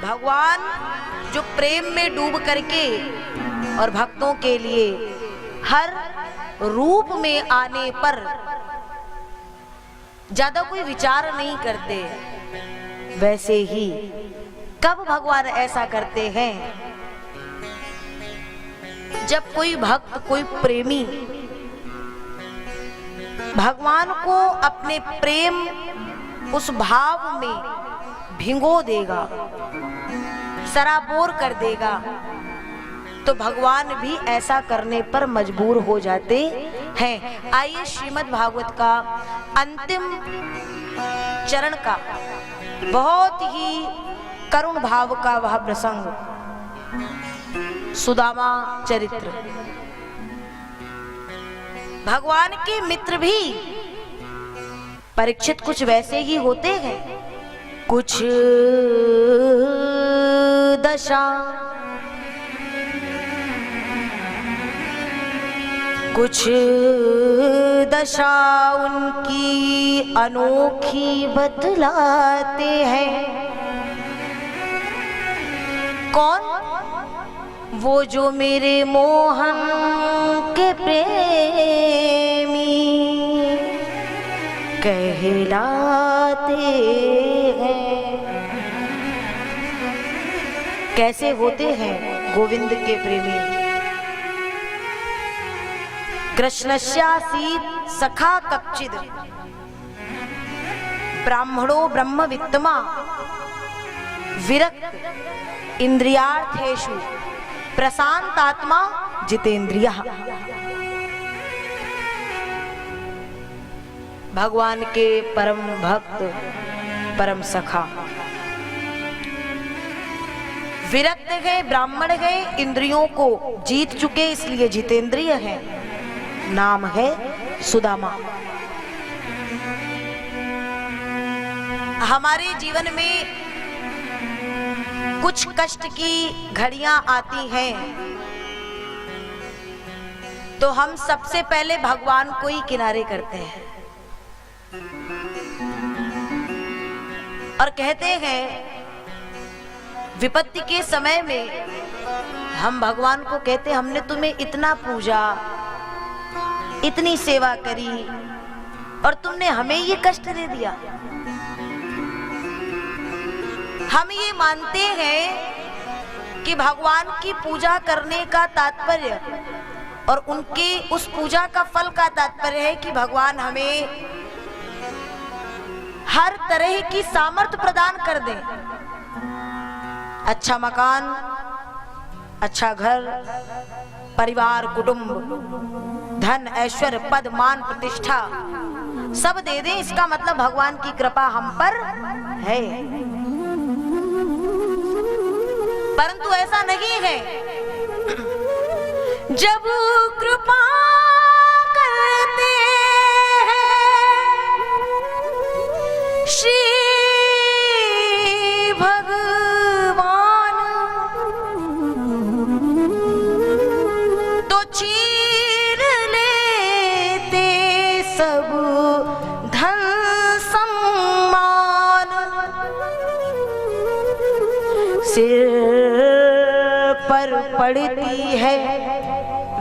भगवान जो प्रेम में डूब करके और भक्तों के लिए हर रूप में आने पर ज्यादा कोई विचार नहीं करते, वैसे ही कब भगवान ऐसा करते हैं जब कोई भक्त, कोई प्रेमी भगवान को अपने प्रेम उस भाव में भिगो देगा, सराबोर कर देगा, तो भगवान भी ऐसा करने पर मजबूर हो जाते हैं। आइए श्रीमद् भागवत का अंतिम चरण का बहुत ही करुण भाव का वह प्रसंग, सुदामा चरित्र। भगवान के मित्र भी परीक्षित कुछ वैसे ही होते हैं। कुछ दशा उनकी अनोखी बतलाते हैं। कौन? वो जो मेरे मोहन के प्रेमी कहलाते हैं। कैसे होते हैं गोविंद के प्रेमी? कृष्णस्यासीत् सखा कच्चिद ब्राह्मणो ब्रह्मवित्तमा विरक्त इंद्रियार्थेषु प्रशांतात्मा जितेंद्रियः। भगवान के परम भक्त, परम सखा, विरक्त गए, ब्राह्मण गए, इंद्रियों को जीत चुके, इसलिए जितेंद्रिय है। नाम है सुदामा। हमारे जीवन में कुछ कष्ट की घड़ियां आती हैं तो हम सबसे पहले भगवान को ही किनारे करते हैं और कहते हैं, विपत्ति के समय में हम भगवान को कहते, हमने तुम्हें इतना पूजा, इतनी सेवा करी और तुमने हमें ये कष्ट दे दिया। हम ये मानते हैं कि भगवान की पूजा करने का तात्पर्य और उनके उस पूजा का फल का तात्पर्य है कि भगवान हमें हर तरह की सामर्थ्य प्रदान कर दें। अच्छा मकान, अच्छा घर, परिवार, कुटुंब, धन, ऐश्वर्य, पद, मान, प्रतिष्ठा सब दे दें। इसका मतलब भगवान की कृपा हम पर है। परंतु ऐसा नहीं है। जब कृपा करते हैं श्री भगवान तो चीर लेते सब धन सम्मान, सिर पर पड़ती है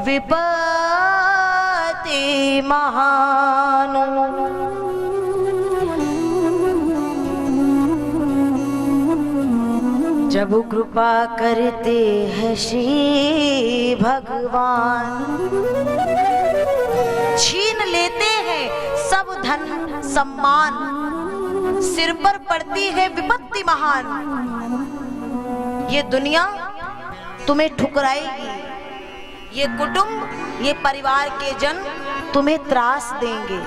विपत्ति महान। जब कृपा करते हैं श्री भगवान, छीन लेते हैं सब धन सम्मान, सिर पर पड़ती है विपत्ति महान। ये दुनिया तुम्हें ठुकराएगी, ये कुटुंब, ये परिवार के जन तुम्हें त्रास देंगे,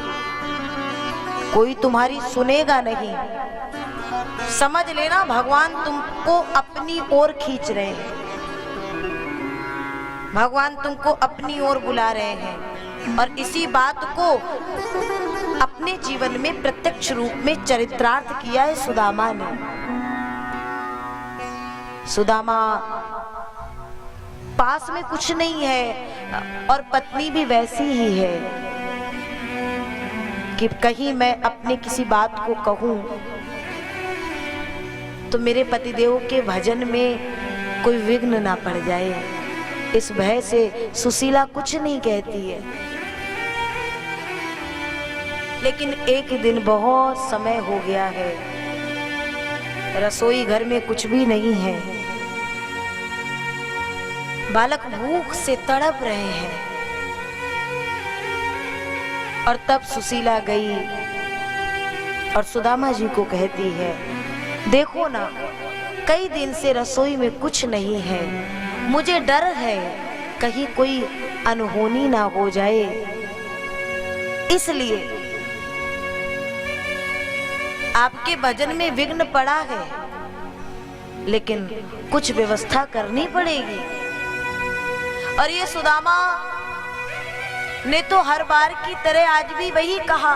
कोई तुम्हारी सुनेगा नहीं। समझ लेना भगवान तुमको अपनी ओर खींच रहे हैं, भगवान तुमको अपनी ओर बुला रहे हैं और इसी बात को अपने जीवन में प्रत्यक्ष रूप में चरित्रार्थ किया है सुदामा ने। सुदामा पास में कुछ नहीं है और पत्नी भी वैसी ही है कि कहीं मैं अपनी किसी बात को कहूं तो मेरे पतिदेव के भजन में कोई विघ्न ना पड़ जाए। इस भय से सुशीला कुछ नहीं कहती है। लेकिन एक दिन बहुत समय हो गया है, रसोई घर में कुछ भी नहीं है, बालक भूख से तड़प रहे हैं। और तब सुशीला गई और सुदामा जी को कहती है, देखो ना, कई दिन से रसोई में कुछ नहीं है, मुझे डर है कहीं कोई अनहोनी ना हो जाए, इसलिए आपके भजन में विघ्न पड़ा है, लेकिन कुछ व्यवस्था करनी पड़ेगी। और ये सुदामा ने तो हर बार की तरह आज भी वही कहा,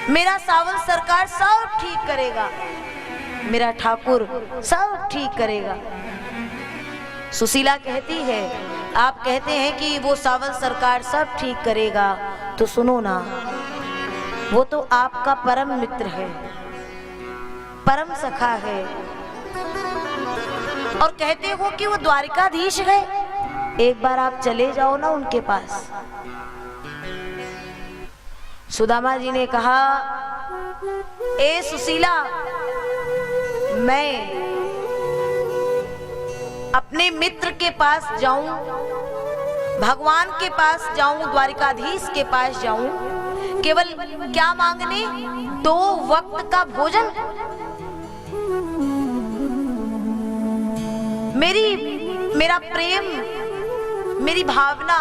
मेरा सावल सरकार सब ठीक करेगा, मेरा ठाकुर सब ठीक करेगा। सुशीला कहती है, आप कहते हैं कि वो सावल सरकार सब ठीक करेगा, तो सुनो ना, वो तो आपका परम मित्र है, परम सखा है, और कहते हो कि वो द्वारिकाधीश है, एक बार आप चले जाओ ना उनके पास। सुदामा जी ने कहा, ए सुशीला, मैं अपने मित्र के पास जाऊं, भगवान के पास जाऊं, द्वारिकाधीश के पास जाऊं, केवल क्या मांगने? 2 वक्त का भोजन। मेरा प्रेम, मेरी भावना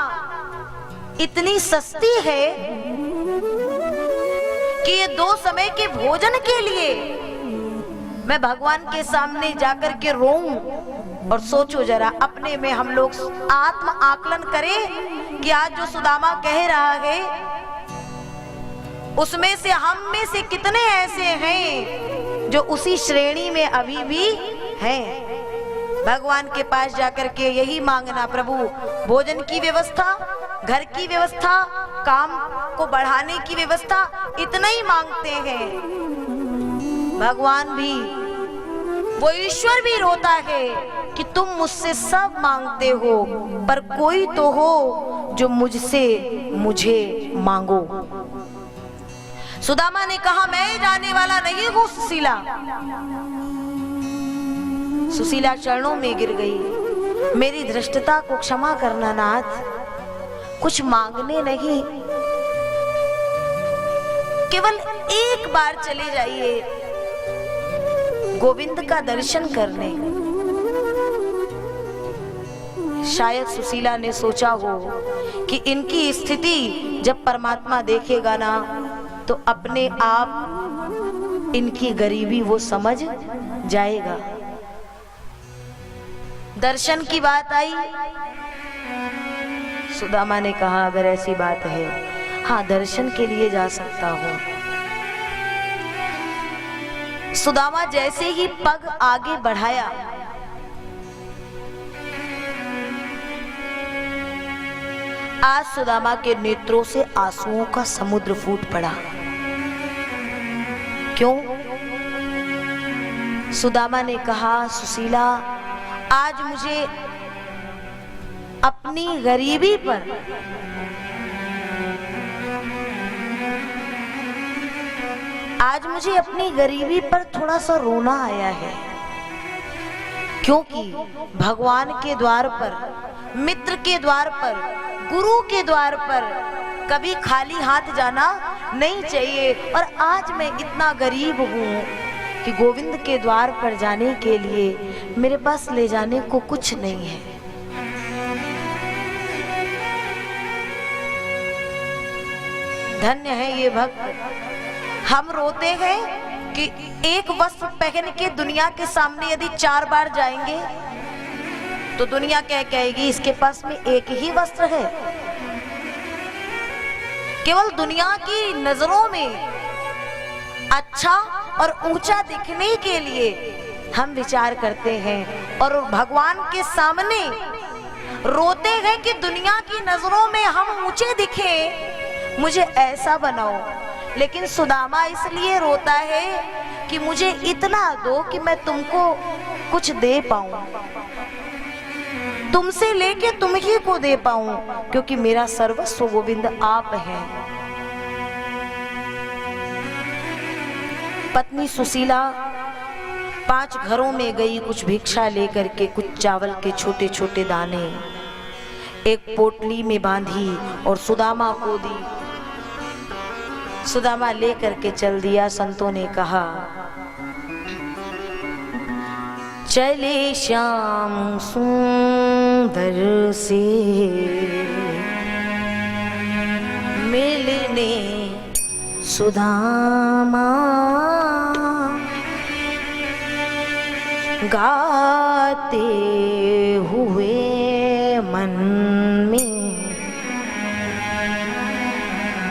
इतनी सस्ती है कि ये 2 समय के भोजन के लिए मैं भगवान के सामने जाकर के रोऊं। और सोचो जरा, अपने में हम लोग आत्म आकलन करें कि आज जो सुदामा कह रहा है, उसमें से हम में से कितने ऐसे हैं जो उसी श्रेणी में अभी भी हैं। भगवान के पास जाकर के यही मांगना, प्रभु भोजन की व्यवस्था, घर की व्यवस्था, काम को बढ़ाने की व्यवस्था, इतना ही मांगते हैं। भगवान भी, वो ईश्वर भी रोता है कि तुम मुझसे सब मांगते हो, पर कोई तो हो जो मुझसे मुझे मांगो। सुदामा ने कहा, मैं जाने वाला नहीं हूं सुशीला। सुशीला चरणों में गिर गई, मेरी धृष्टता को क्षमा करना नाथ, कुछ मांगने नहीं, केवल एक बार चले जाइए गोविंद का दर्शन करने। शायद सुशीला ने सोचा हो कि इनकी स्थिति जब परमात्मा देखेगा ना, तो अपने आप इनकी गरीबी वो समझ जाएगा। दर्शन की बात आई, सुदामा ने कहा, अगर ऐसी बात है, हाँ दर्शन के लिए जा सकता हूं। सुदामा जैसे ही पग आगे बढ़ाया, आज सुदामा के नेत्रों से आंसुओं का समुद्र फूट पड़ा। क्यों? सुदामा ने कहा, सुशीला, आज मुझे अपनी गरीबी पर, आज मुझे अपनी गरीबी पर थोड़ा सा रोना आया है, क्योंकि भगवान के द्वार पर, मित्र के द्वार पर, गुरु के द्वार पर कभी खाली हाथ जाना नहीं चाहिए। और आज मैं इतना गरीब हूँ कि गोविंद के द्वार पर जाने के लिए मेरे पास ले जाने को कुछ नहीं है। धन्य है ये भक्त। हम रोते हैं कि एक वस्त्र पहन के दुनिया के सामने यदि 4 बार जाएंगे तो दुनिया क्या कहेगी, इसके पास में एक ही वस्त्र है। केवल दुनिया की नजरों में अच्छा और ऊंचा दिखने के लिए हम विचार करते हैं और भगवान के सामने रोते हैं कि दुनिया की नजरों में हम ऊंचे दिखे, मुझे ऐसा बनाओ। लेकिन सुदामा इसलिए रोता है कि मुझे इतना दो कि मैं तुमको कुछ दे पाऊं, तुमसे लेके तुम ही को दे पाऊं, क्योंकि मेरा सर्वस्व गोविंद आप हैं। पत्नी सुशीला 5 घरों में गई कुछ भिक्षा लेकर के, कुछ चावल के छोटे छोटे दाने एक पोटली में बांधी और सुदामा को दी। सुदामा लेकर के चल दिया। संतों ने कहा चले श्याम सुंदर से मिलने सुदामा, गाते हुए मन में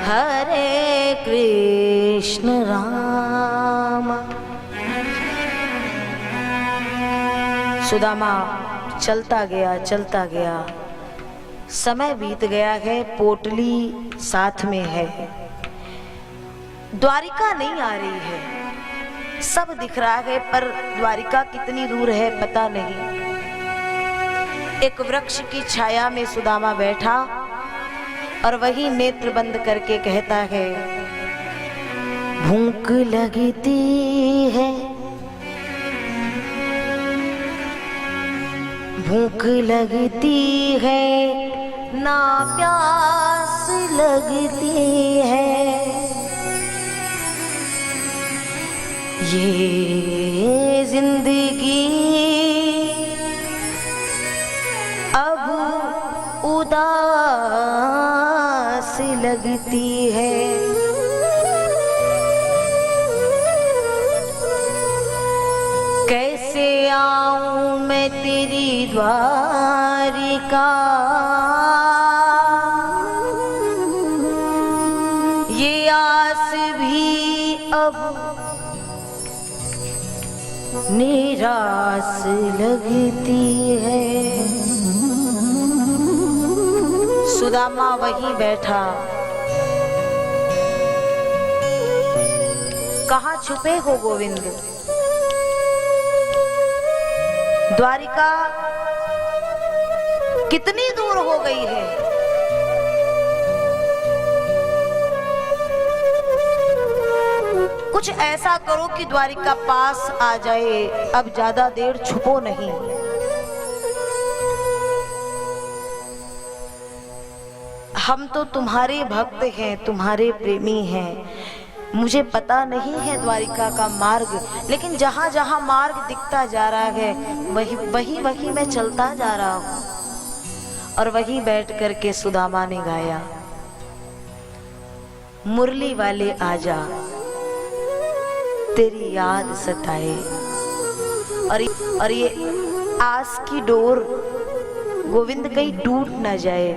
हरे कृष्ण राम। सुदामा चलता गया, समय बीत गया है, पोटली साथ में है, द्वारिका नहीं आ रही है। सब दिख रहा है पर द्वारिका कितनी दूर है पता नहीं। एक वृक्ष की छाया में सुदामा बैठा और वही नेत्र बंद करके कहता है भूख लगती है, भूख लगती है ना प्यास लगती है, ये जिंदगी अब उदास लगती है। कैसे आऊं मैं तेरी द्वारिका, ये आस भी अब निराश लगती है। सुदामा वहीं बैठा, कहाँ छुपे हो गोविंद? द्वारिका कितनी दूर हो गई है? कुछ ऐसा करो कि द्वारिका पास आ जाए, अब ज्यादा देर छुपो नहीं। हम तो तुम्हारे भक्त हैं, तुम्हारे प्रेमी हैं। मुझे पता नहीं है द्वारिका का मार्ग, लेकिन जहां जहां मार्ग दिखता जा रहा है वही मैं चलता जा रहा हूं। और वही बैठ करके सुदामा ने गाया मुरली वाले आजा तेरी याद सताए। और ये आस की डोर गोविंद कहीं टूट न जाए,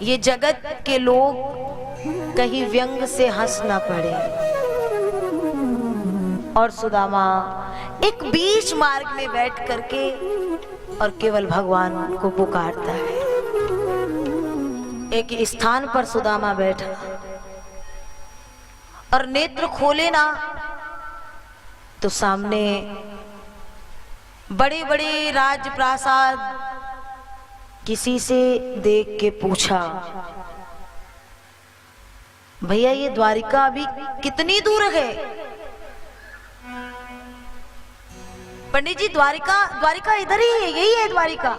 ये जगत के लोग कहीं व्यंग से हंस ना पड़े। और सुदामा एक बीच मार्ग में बैठ करके और केवल भगवान को पुकारता है। एक स्थान पर सुदामा बैठा और नेत्र खोले ना तो सामने बड़े बड़े राजप्रासाद। किसी से देख के पूछा भैया ये द्वारिका अभी कितनी दूर है? पंडित जी द्वारिका इधर ही है, यही है द्वारिका।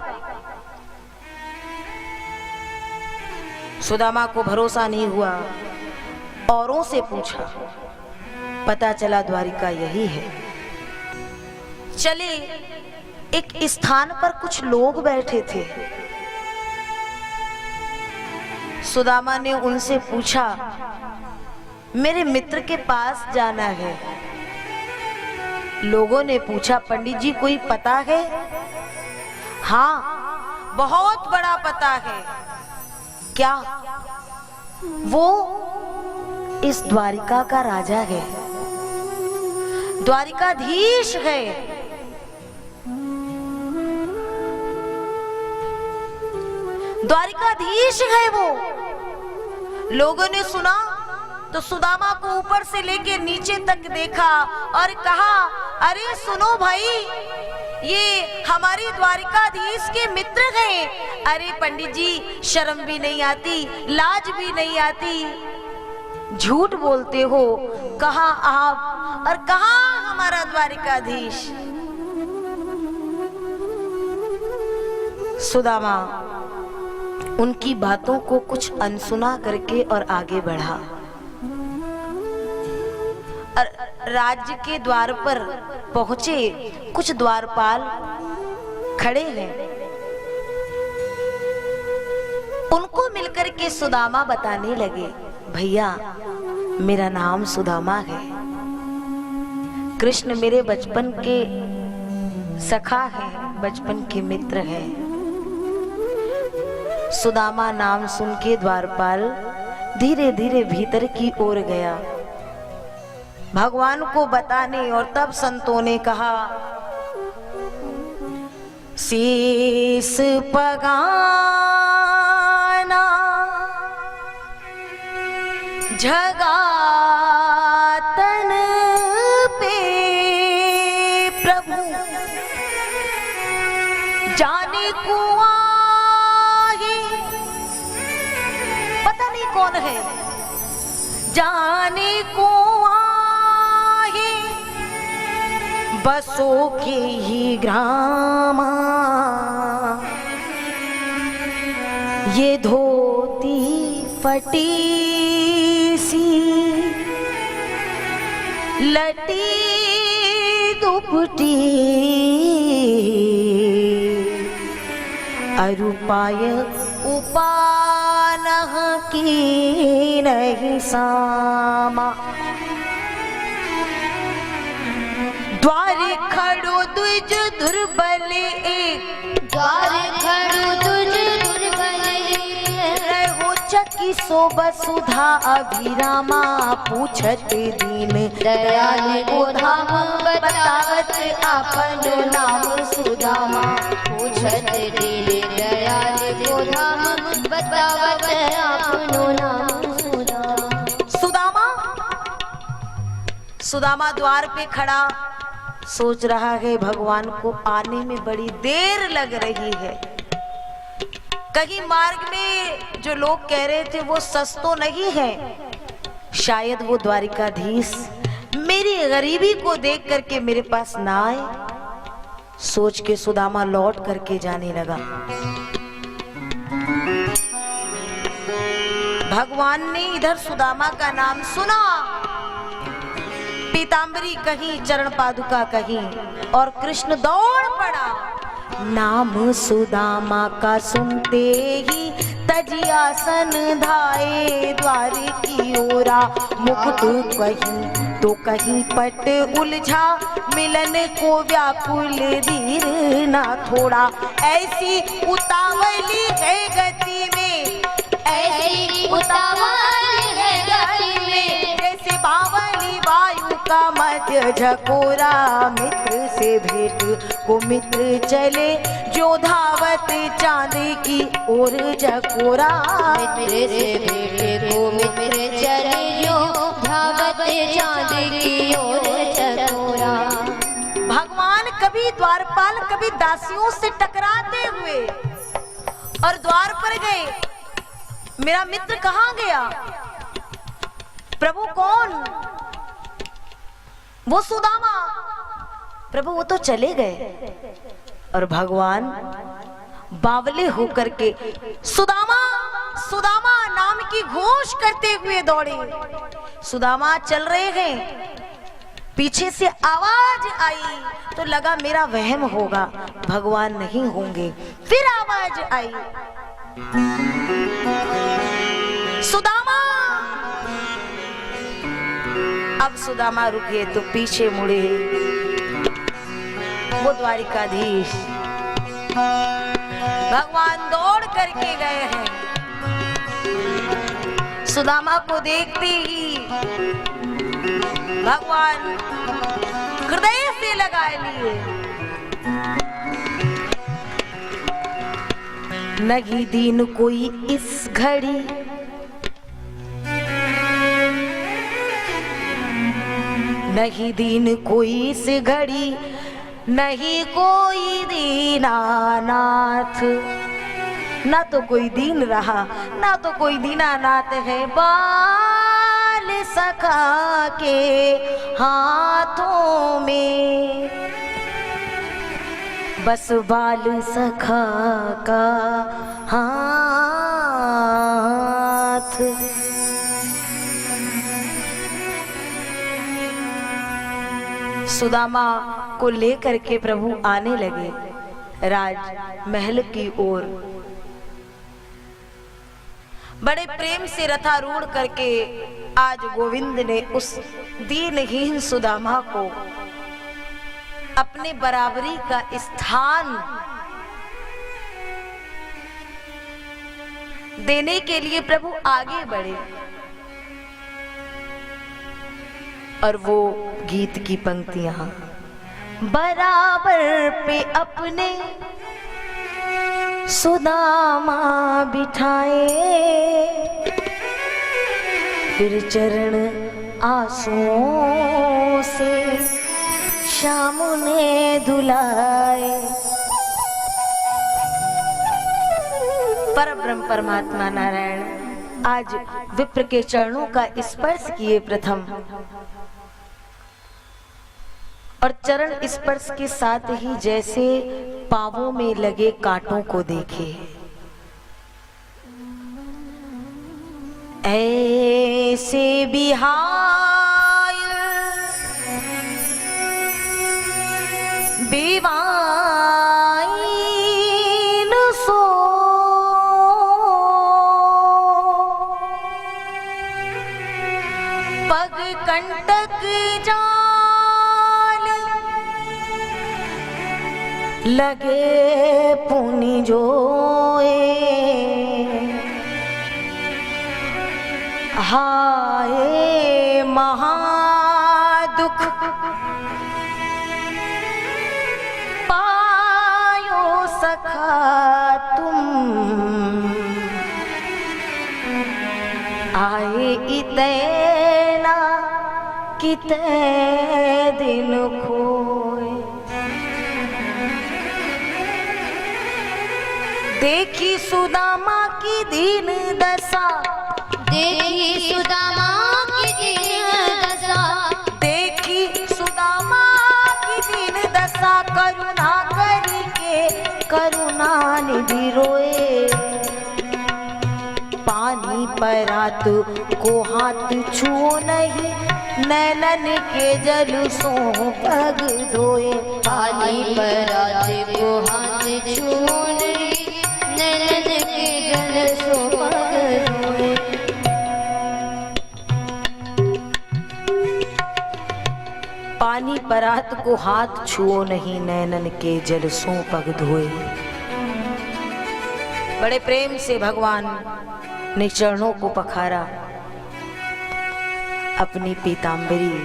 सुदामा को भरोसा नहीं हुआ, औरों से पूछा, पता चला द्वारिका यही है। चले एक स्थान पर कुछ लोग बैठे थे। सुदामा ने उनसे पूछा मेरे मित्र के पास जाना है। लोगों ने पूछा पंडित जी कोई पता है? हाँ बहुत बड़ा पता है। क्या? वो इस द्वारिका का राजा है, द्वारिकाधीश है। द्वारिकाधीश है वो। लोगों ने सुना तो सुदामा को ऊपर से लेके नीचे तक देखा और कहा, अरे सुनो भाई, ये हमारी द्वारिकाधीश के मित्र हैं। अरे पंडित जी, शर्म भी नहीं आती, लाज भी नहीं आती, झूठ बोलते हो। कहाँ आप और कहाँ हमारा द्वारिकाधीश? सुदामा उनकी बातों को कुछ अनसुना करके और आगे बढ़ा। और राज्य के द्वार पर पहुंचे, कुछ द्वारपाल खड़े हैं। उनको मिलकर के सुदामा बताने लगे, भैया मेरा नाम सुदामा है, कृष्ण मेरे बचपन के सखा है, बचपन के मित्र हैं। सुदामा नाम सुन के द्वारपाल धीरे धीरे भीतर की ओर गया भगवान को बताने, और तब संतों ने कहा, शीस पगाना जगातन पे प्रभु जाने कुआं, पता नहीं कौन है, जाने कुआं बसो के ही ग्रामा, ये धोती फटी सी लटी दुपटी, अरुपाय उपानह की नहीं सामा, द्वार खड़ो द्विज दुर्बल एक, द्वार खड़ो द्विज दुर्बल एक, रहो चकी सो वसुधा अभिरामा, पूछत दीन दयाल को धाम बतावत आपनो नाम सुदामा, पूछत दीन दयाल को धाम बतावत आपनो नाम सुदामा। सुदामा द्वार पे खड़ा सोच रहा है, भगवान को आने में बड़ी देर लग रही है, कहीं मार्ग में जो लोग कह रहे थे वो सच तो नहीं है, शायद वो द्वारिकाधीश मेरी गरीबी को देख करके मेरे पास ना आए। सोच के सुदामा लौट करके जाने लगा। भगवान ने इधर सुदामा का नाम सुना, पीतांबरी कहीं, चरण पादुका कहीं, और कृष्ण दौड़ पड़ा। नाम सुदामा का सुनते ही तजियासन धाये, द्वार की ओरा मुकुट कहीं तो कहीं पट उलझा, मिलन को व्याकुल धीर ना थोड़ा, ऐसी उतावली है गति में, ऐसी उतावल है गति में, जैसे बावली वायु का मध्य झकोरा, मित्र से भेंट को मित्र चले, जो धावत चांद की ओर झकोरा, मित्र से भेंट को मित्र चले, जो धावत चांद की ओर झकोरा। भगवान कभी द्वारपाल कभी दासियों से टकराते हुए और द्वार पर गए, मेरा मित्र कहाँ गया? प्रभु कौन? वो सुदामा। प्रभु वो तो चले गए। और भगवान बावले होकर के सुदामा सुदामा नाम की घोष करते हुए दौड़े। सुदामा चल रहे हैं, पीछे से आवाज आई तो लगा मेरा वहम होगा, भगवान नहीं होंगे। फिर आवाज आई, सुदामा। अब सुदामा रुके तो पीछे मुड़े, वो द्वारिकाधीश भगवान दौड़ करके गए हैं। सुदामा को देखते ही भगवान हृदय से लगा लिए। नहीं दीन कोई इस घड़ी नहीं दीन कोई से घड़ी, नहीं कोई दीनानाथ। ना तो कोई दीन रहा, ना तो कोई दीनानाथ है। बाल सखा के हाथों में, बस बाल सखा का हाथ। सुदामा को लेकर के प्रभु आने लगे राज महल की ओर। बड़े प्रेम से रथारूढ़ करके आज गोविंद ने उस दीनहीन सुदामा को अपने बराबरी का स्थान देने के लिए प्रभु आगे बढ़े। और वो गीत की पंक्तियां, बराबर पे अपने सुदामा बिठाए, फिर चरण आंसुओं से श्याम ने धुलाए। परब्रह्म परमात्मा नारायण आज विप्र के चरणों का स्पर्श किए प्रथम, और चरण स्पर्श के साथ ही जैसे पांवों में लगे कांटों को देखे। ऐसे बिहाय बेवाइन सो, पग कंटक जाल लगे पुनि जोए। हाय महादुख पायो सखा तुम, आए इतना कितने दिन खोए। देखी सुदामा की दीन दशा, देखी सुदामा की दीन दशा, देखी सुदामा की दीन दशा, करुणा करके करुणा निधि रोए। पानी परात को हाथ छुओ नहीं, नैनन के जल सो पग धोए। पानी परात को हाथ छुओ नहीं, नैनन के जल सो पग धोए। पानी परात को हाथ छुओ नहीं, नैनन के जल सो पग धोए। बड़े प्रेम से भगवान ने चरणों को पखारा, अपनी पीतांबरी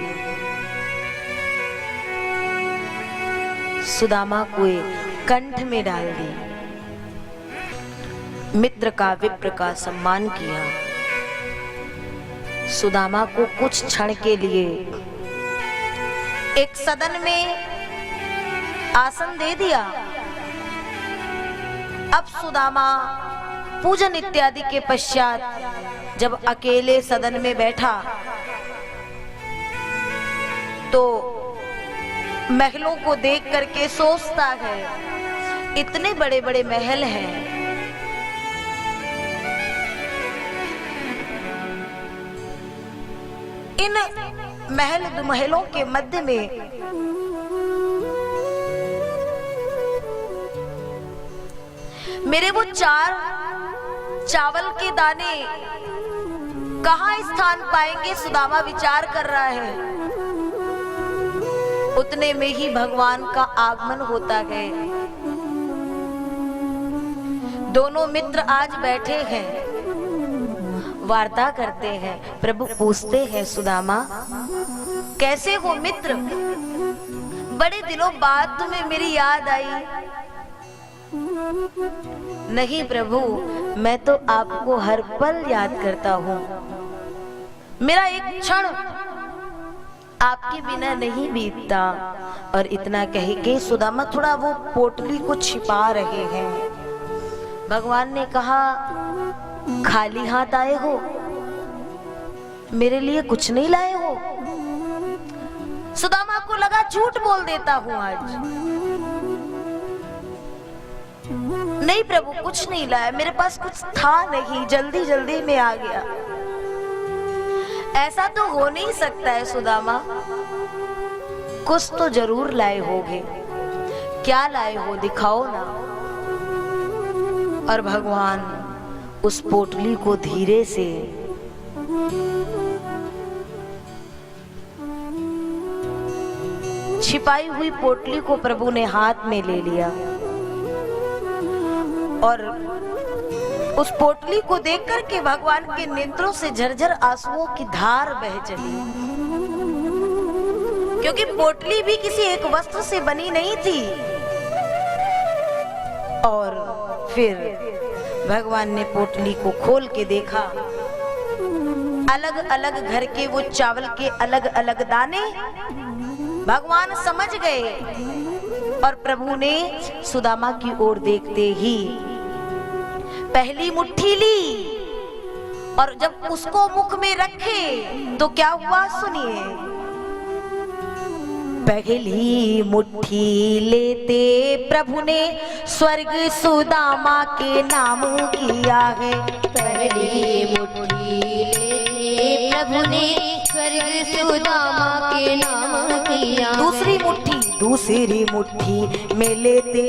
सुदामा को कंठ में डाल दी। मित्र का विप्र का सम्मान किया। सुदामा को कुछ क्षण के लिए एक सदन में आसन दे दिया। अब सुदामा पूजन इत्यादि के पश्चात जब अकेले सदन में बैठा तो महलों को देख करके सोचता है, इतने बड़े बड़े महल हैं, इन महलों के मध्य में मेरे वो 4 चावल के दाने कहाँ स्थान पाएंगे, सुदामा विचार कर रहा है। उतने में ही भगवान का आगमन होता है। दोनों मित्र आज बैठे हैं, वार्ता करते हैं। प्रभु पूछते हैं, सुदामा कैसे हो मित्र? बड़े दिनों बाद तुम्हें मेरी याद आई। नहीं प्रभु, मैं तो आपको हर पल याद करता हूँ। मेरा एक क्षण आपके बिना नहीं बीतता। और इतना कह के सुदामा थोड़ा वो पोटली को छिपा रहे हैं। भगवान ने कहा, खाली हाथ आए हो, मेरे लिए कुछ नहीं लाए हो? सुदामा को लगा झूठ बोल देता हूं आज। नहीं प्रभु, कुछ नहीं लाया, मेरे पास कुछ था नहीं, जल्दी जल्दी में आ गया। ऐसा तो हो नहीं सकता है सुदामा, कुछ तो जरूर लाए होगे। क्या लाए हो, दिखाओ ना। और भगवान उस पोटली को धीरे से छिपाई हुई पोटली को प्रभु ने हाथ में ले लिया और उस पोटली को देख करके भगवान के नेत्रों से झरझर आंसुओं की धार बह चली। क्योंकि पोटली भी किसी एक वस्त्र से बनी नहीं थी। और फिर भगवान ने पोटली को खोल के देखा, अलग अलग घर के वो चावल के अलग अलग दाने भगवान समझ गए। और प्रभु ने सुदामा की ओर देखते ही पहली मुट्ठी ली और जब उसको मुख में रखे तो क्या हुआ, सुनिए। पहली मुट्ठी लेते प्रभु ने स्वर्ग सुदामा के नाम किया है। पहली मुट्ठी लेते प्रभु ने स्वर्ग सुदामा के नाम किया। दूसरी मुट्ठी में लेते,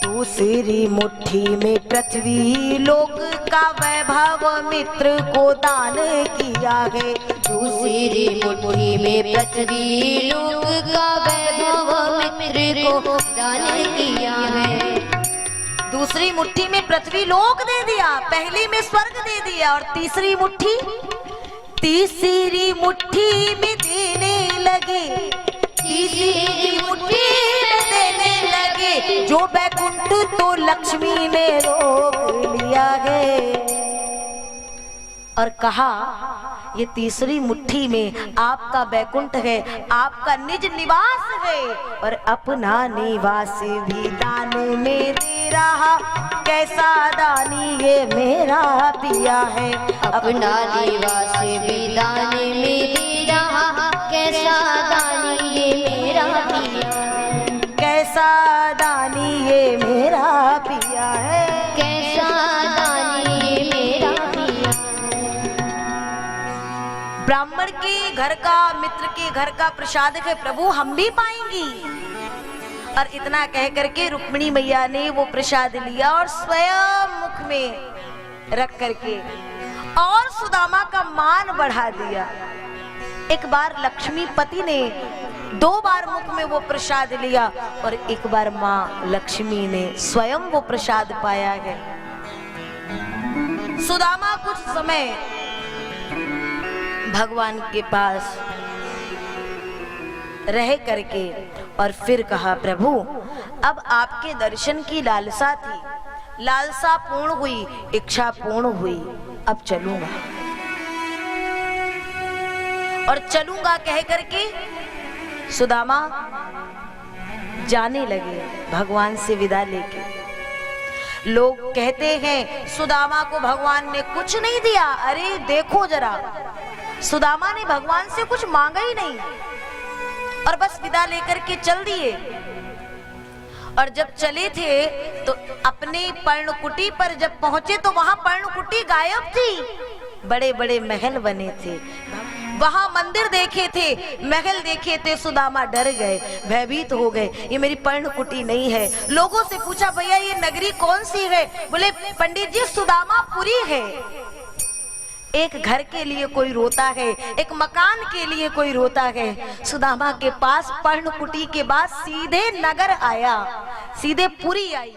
दूसरी मुट्ठी में पृथ्वी लोक का वैभव मित्र को दान किया है। दूसरी मुट्ठी में पृथ्वी लोक का वैभव मित्र को दान किया है। दूसरी मुट्ठी में पृथ्वी लोक दे दिया, पहली में स्वर्ग दे दिया। और तीसरी मुट्ठी में देने लगे, तीसरी मुट्ठी में देने लगे। जो बैकुंठ तो लक्ष्मी ने रोक लिया है। और कहा, ये तीसरी मुट्ठी में आपका बैकुंठ है, आपका निज निवास है। और अपना निवास भी दान में दे रहा, कैसा दानी ये मेरा पिया है। अपना निवास भी दान में दे रहा, कैसा दानी ये मेरा पिया है। कैसा दानी ये मेरा पिया है। कैसा दानी ये मेरा पिया है। ब्राह्मण के घर का, मित्र के घर का प्रसाद है प्रभु, हम भी पाएंगी। और इतना कह करके रुक्मिणी मैया ने वो प्रसाद लिया और स्वयं मुख में रख करके और सुदामा का मान बढ़ा दिया। एक बार लक्ष्मीपति ने 2 बार मुख में वो प्रसाद लिया और एक बार माँ लक्ष्मी ने स्वयं वो प्रसाद पाया है। सुदामा कुछ समय भगवान के पास रह करके और फिर कहा, प्रभु अब आपके दर्शन की लालसा थी, लालसा पूर्ण हुई, इच्छा पूर्ण हुई, अब चलूंगा। और चलूंगा कह करके सुदामा जाने लगे भगवान से विदा लेके। लोग कहते हैं सुदामा को भगवान ने कुछ नहीं दिया। अरे देखो जरा, सुदामा ने भगवान से कुछ मांगा ही नहीं और बस विदा लेकर के चल दिए। और जब चले थे तो अपने पर्णकुटी पर जब पहुंचे तो वहां पर्णकुटी गायब थी। बड़े बड़े महल बने थे, वहां मंदिर देखे थे, महल देखे थे। सुदामा डर गए, भयभीत हो गए, ये मेरी पर्णकुटी नहीं है। लोगों से पूछा, भैया ये नगरी कौन सी है? बोले पंडित जी सुदामापुरी है। एक घर के लिए कोई रोता है, एक मकान के लिए कोई रोता है। सुदामा के पास पर्णकुटी के बाद सीधे नगर आया, सीधे पुरी आई।